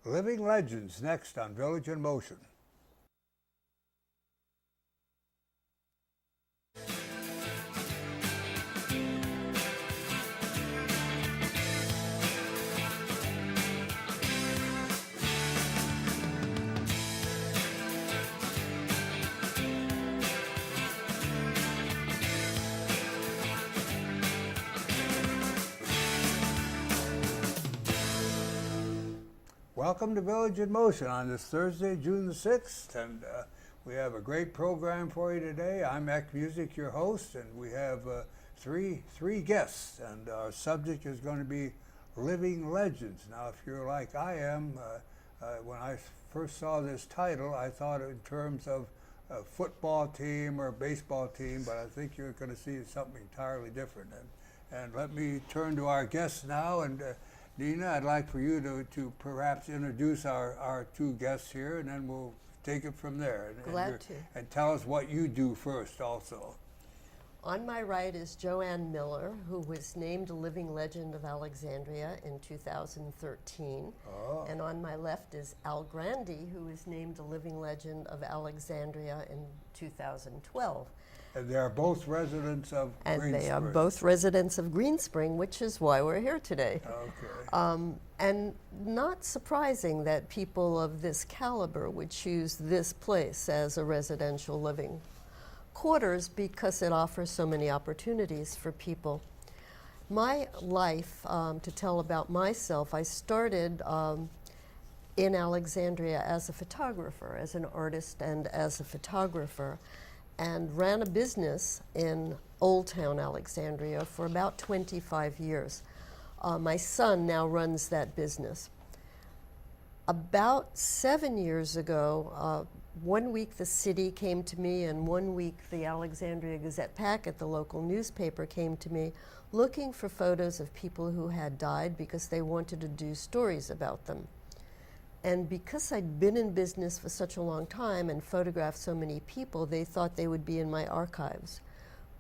Living Legends next on Village in Motion. Welcome to Village in Motion on this Thursday, June the 6th, and we have a great program for you today. I'm Eck Muessig, your host, and we have three guests, and our subject is going to be living legends. Now, if you're like I am, when I first saw this title, I thought in terms of a football team or a baseball team, but I think you're going to see something entirely different. And let me turn to our guests now, and Nina, I'd like for you to perhaps introduce our two guests here, and then we'll take it from there. Glad to. And tell us what you do first also. On my right is Joann Miller, who was named a Living Legend of Alexandria in 2013. Oh. And on my left is Al Grande, who was named a Living Legend of Alexandria in 2012. And they are both residents of Greenspring. And they are both residents of Greenspring, which is why we're here today. Okay. And not surprising that people of this caliber would choose this place as a residential living quarters because it offers so many opportunities for people. My life, to tell about myself, I started in Alexandria as a photographer, as an artist and as a photographer, and ran a business in Old Town Alexandria for about 25 years. My son now runs that business. About 7 years ago, 1 week the city came to me, and 1 week the Alexandria Gazette-Packet, the local newspaper, came to me looking for photos of people who had died because they wanted to do stories about them. And because I'd been in business for such a long time and photographed so many people, they thought they would be in my archives,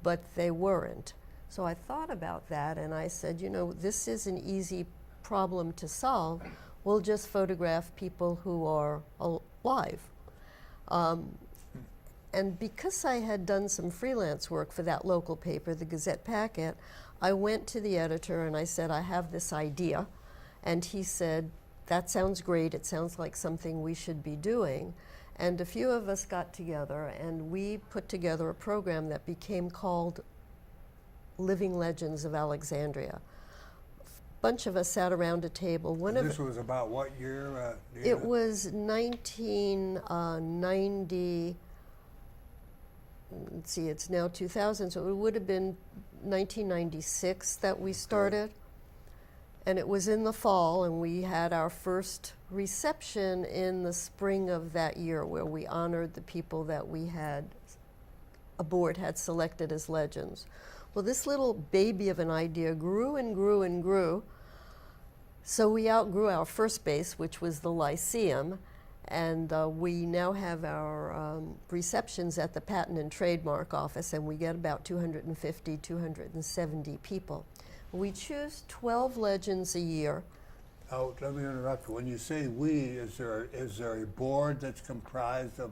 but they weren't. So I thought about that, and I said, you know, this is an easy problem to solve. We'll just photograph people who are alive. And because I had done some freelance work for that local paper, the Gazette-Packet, I went to the editor and I said, I have this idea. And he said, that sounds great. It sounds like something we should be doing. And a few of us got together and we put together a program that became called Living Legends of Alexandria. A bunch of us sat around a table. This was about what year? It was 1990. Let's see, it's now 2000, so it would have been 1996 that we started. And it was in the fall, and we had our first reception in the spring of that year where we honored the people that we had, a board had selected as legends. Well, this little baby of an idea grew and grew and grew. So we outgrew our first base, which was the Lyceum, and we now have our receptions at the Patent and Trademark Office, and we get about 250, 270 people. We choose 12 legends a year. Oh, let me interrupt you. When you say we, is there a board that's comprised of,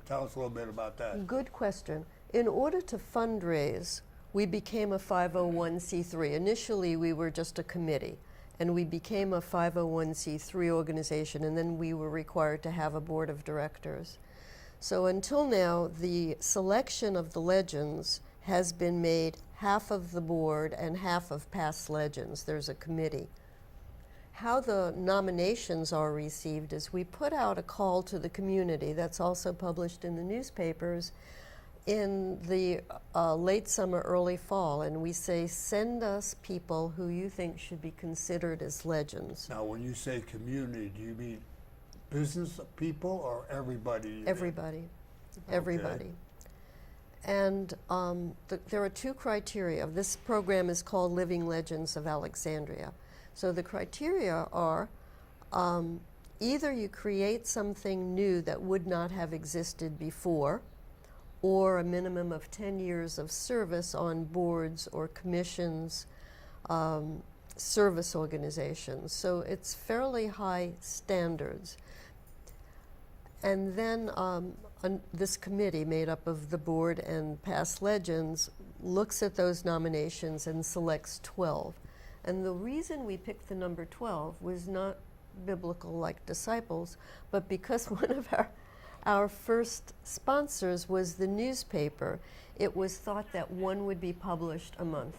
tell us a little bit about that. Good question. In order to fundraise, we became a 501c3. Initially, we were just a committee, and we became a 501c3 organization, and then we were required to have a board of directors. So until now, the selection of the legends has been made half of the board and half of past legends. There's a committee. How the nominations are received is we put out a call to the community that's also published in the newspapers in the late summer, early fall, and we say, send us people who you think should be considered as legends. Now, when you say community, do you mean business people or everybody? Everybody. Okay. Everybody. And there are two criteria. This program is called Living Legends of Alexandria. So the criteria are either you create something new that would not have existed before, or a minimum of 10 years of service on boards or commissions, service organizations. So it's fairly high standards. And then this committee made up of the board and past legends looks at those nominations and selects 12. And the reason we picked the number 12 was not biblical like disciples, but because one of our first sponsors was the newspaper. It was thought that one would be published a month.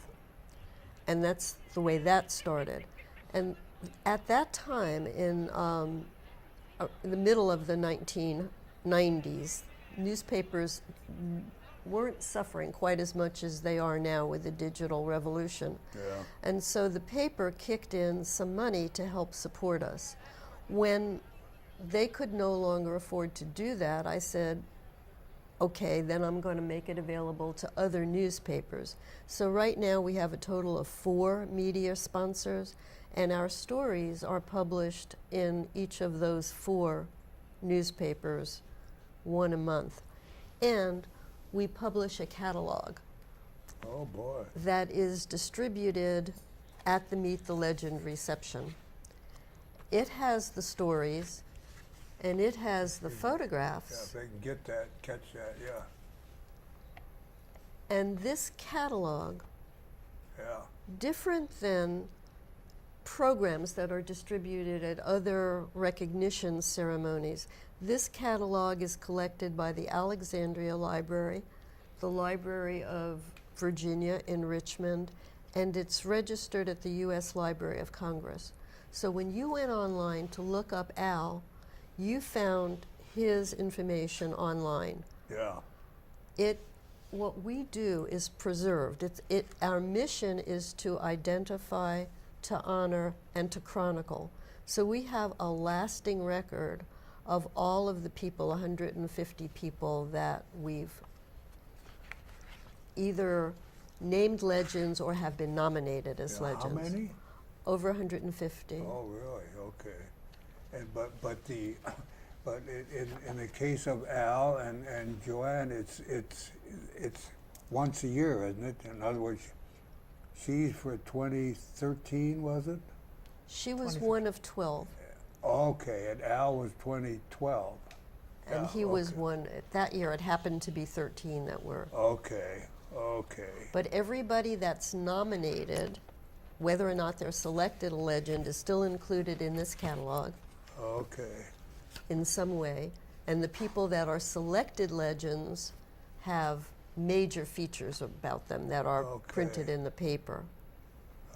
And that's the way that started. And at that time, in the middle of the 1990s, newspapers weren't suffering quite as much as they are now with the digital revolution. Yeah. And so the paper kicked in some money to help support us. When they could no longer afford to do that, I said, okay, then I'm going to make it available to other newspapers. So right now we have a total of 4 media sponsors, and our stories are published in each of those 4 newspapers, 1 a month. And we publish a catalog Oh boy. that is distributed at the Meet the Legend reception. It has the stories, and it has the Yeah, if photographs. they can get that, catch that, yeah, And this catalog, yeah. different than programs that are distributed at other recognition ceremonies, this catalog is collected by the Alexandria Library, the Library of Virginia in Richmond, and it's registered at the U.S. Library of Congress. So when you went online to look up Al, you found his information online. Yeah. What we do is preserved. Our mission is to identify, to honor, and to chronicle. So we have a lasting record of all of the people, 150 people that we've either named legends or have been nominated as Yeah, legends. how many? Over 150. Oh, really? Okay. And but in the case of Al and Joann, it's once a year, isn't it? In other words, she's for 2013, was it? She was one of 12, Okay, and Al was 2012. and Yeah, he was okay. one. That year, it happened to be 13 that were. Okay, okay. But everybody that's nominated, whether or not they're selected a legend, is still included in this catalog Okay. in some way. And the people that are selected legends have major features about them that are Okay. printed in the paper.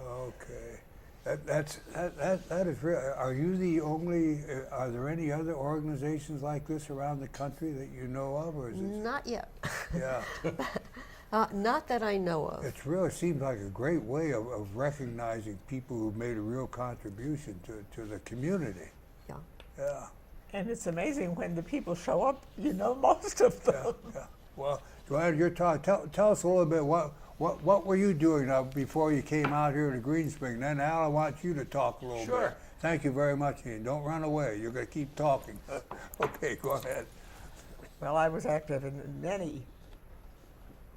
Okay. That is real. Are you the only, are there any other organizations like this around the country that you know of, or is it? Not yet. Yeah. Not that I know of. It really seems like a great way of recognizing people who've made a real contribution to the community. Yeah. Yeah. And it's amazing when the people show up, you know most of them. Yeah, yeah. Well, Joann, you're tell us a little bit, what were you doing before you came out here to Greenspring? Then, Al, I want you to talk a little bit. Sure. Thank you very much, Ian. Don't run away. You're going to keep talking. Okay, go ahead. Well, I was active in many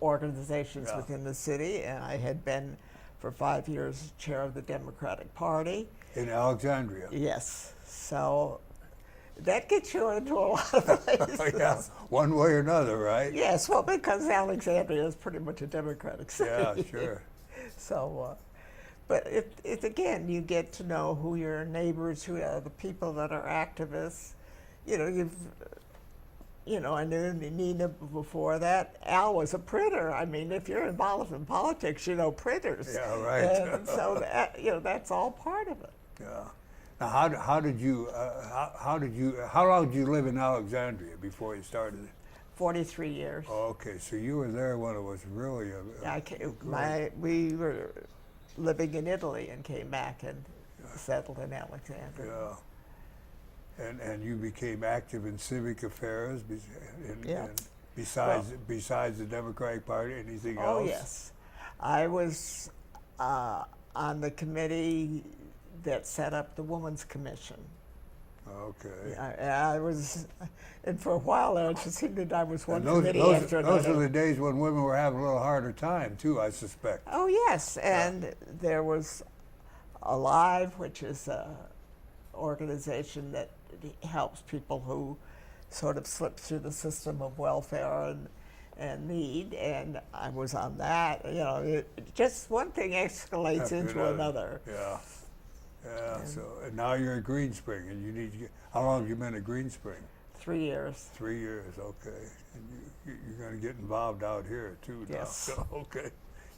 organizations Yeah. within the city, and I had been for 5 years chair of the Democratic Party. In Alexandria. Yes, so that gets you into a lot of places. Yeah, one way or another, right? Yes, well, because Alexandria is pretty much a Democratic city. Yeah, sure. So, but it again, you get to know who your neighbors, who are the people that are activists. You know, I knew Nina before that. Al was a printer. I mean, if you're involved in politics, you know printers. Yeah, right. And so that, that's all part of it. Yeah. Now, how long did you live in Alexandria before you started? 43 years. Okay, so you were there when it was really We were living in Italy and came back and settled in Alexandria. yeah. And you became active in civic affairs, Yeah. and besides the Democratic Party, anything else? Oh, yes. I was on the committee that set up the Women's Commission. Okay. I was, and for a while it just seemed that I was one And those committee after another. are the days when women were having a little harder time, too, I suspect. Oh, yes, and there was Alive, which is an organization that helps people who sort of slip through the system of welfare and need, and I was on that. You know, just one thing escalates After into another. Yeah. Yeah. And now you're at Greenspring, and you need to get. How long have you been at Greenspring? 3 years. 3 years. Okay. And you're going to get involved out here too now. Yes. So, okay.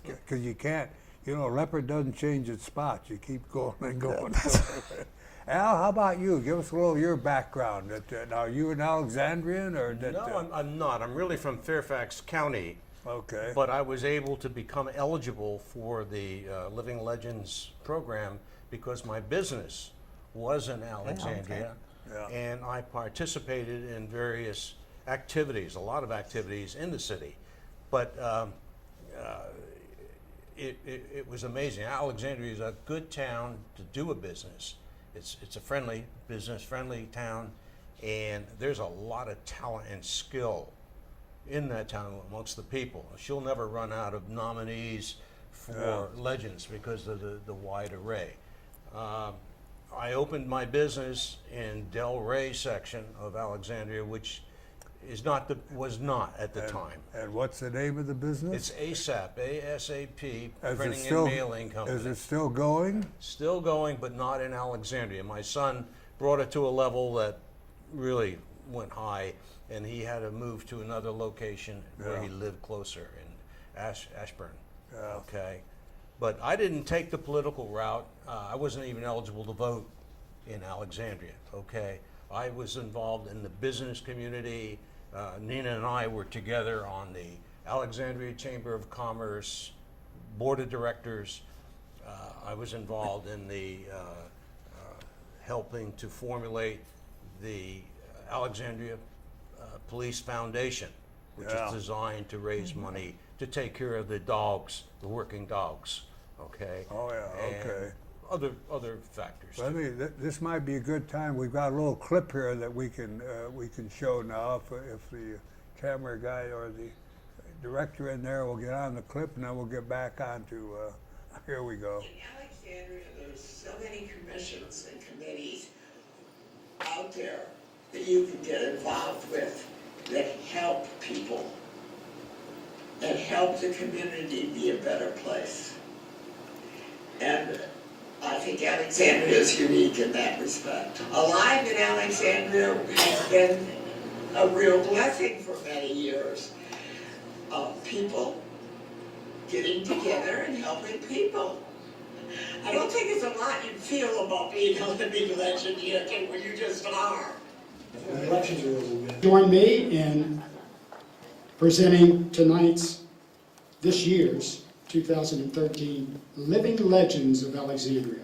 Because you can't. You know, leopard doesn't change its spots. You keep going and going. Al, how about you? Give us a little of your background. Now, are you an Alexandrian or that? No, I'm not. I'm really from Fairfax County. Okay. But I was able to become eligible for the Living Legends program because my business was in Alexandria, Yeah. and I participated in various activities, a lot of activities in the city. But it was amazing. Alexandria is a good town to do a business. It's a friendly business, friendly town, and there's a lot of talent and skill in that town amongst the people. She'll never run out of nominees for legends because of the wide array. I opened my business in Del Rey section of Alexandria, which was not at the time. And what's the name of the business? It's ASAP, A-S-A-P, Is it Printing still- and Mailing Company. Is it still going? Still going, but not in Alexandria. My son brought it to a level that really went high, and he had to move to another location where he lived closer in Ashburn. Yeah. Okay, but I didn't take the political route. I wasn't even eligible to vote in Alexandria. Okay, I was involved in the business community. Nina and I were together on the Alexandria Chamber of Commerce Board of Directors. I was involved in the helping to formulate the Alexandria Police Foundation, which is designed to raise money to take care of the dogs, the working dogs. Okay. Oh yeah. And Okay. Other factors. Let me. This might be a good time. We've got a little clip here that we can show now. If the camera guy or the director in there will get on the clip, and then we'll get back on to. Here we go. In Alexandria, there's so many commissions and committees out there that you can get involved with that help people and help the community be a better place. And I think Alexandria is unique in that respect. Alive in Alexandria has been a real blessing for many years of people getting together and helping people. I don't think it's a lot you feel about being a living legend yet when you just are. Join me in presenting this year's 2013 Living Legends of Alexandria.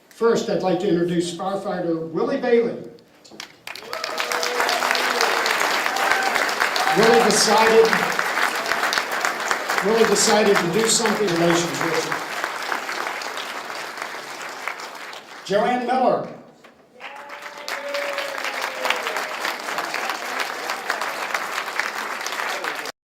First, I'd like to introduce firefighter Willie Bailey. Willie decided to do something in relation to it. Joann Miller.